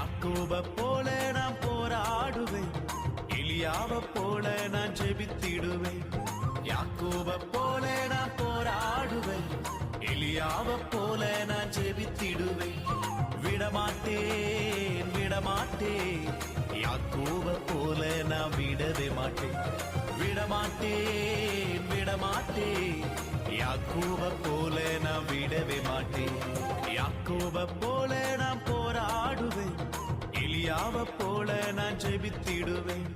யாக்கோப போல நான் போராடுவேன், எலியாவ போல நான் ஜெபித்திடுவேன். யாக்கோப போல நான் போராடுவேன், எலியாவ போல நான் ஜெபித்திடுவேன். விடமாட்டேன் விடமாட்டேன், யாக்கோப போல நான் விடவே மாட்டேன். விடமாட்டேன் விடமாட்டேன், யாக்கோப போல நான் விடவே மாட்டேன். யாக்கோப போல நான் போராடுவேன், எலியாவ போல நான் ஜெபித்திடுவேன்.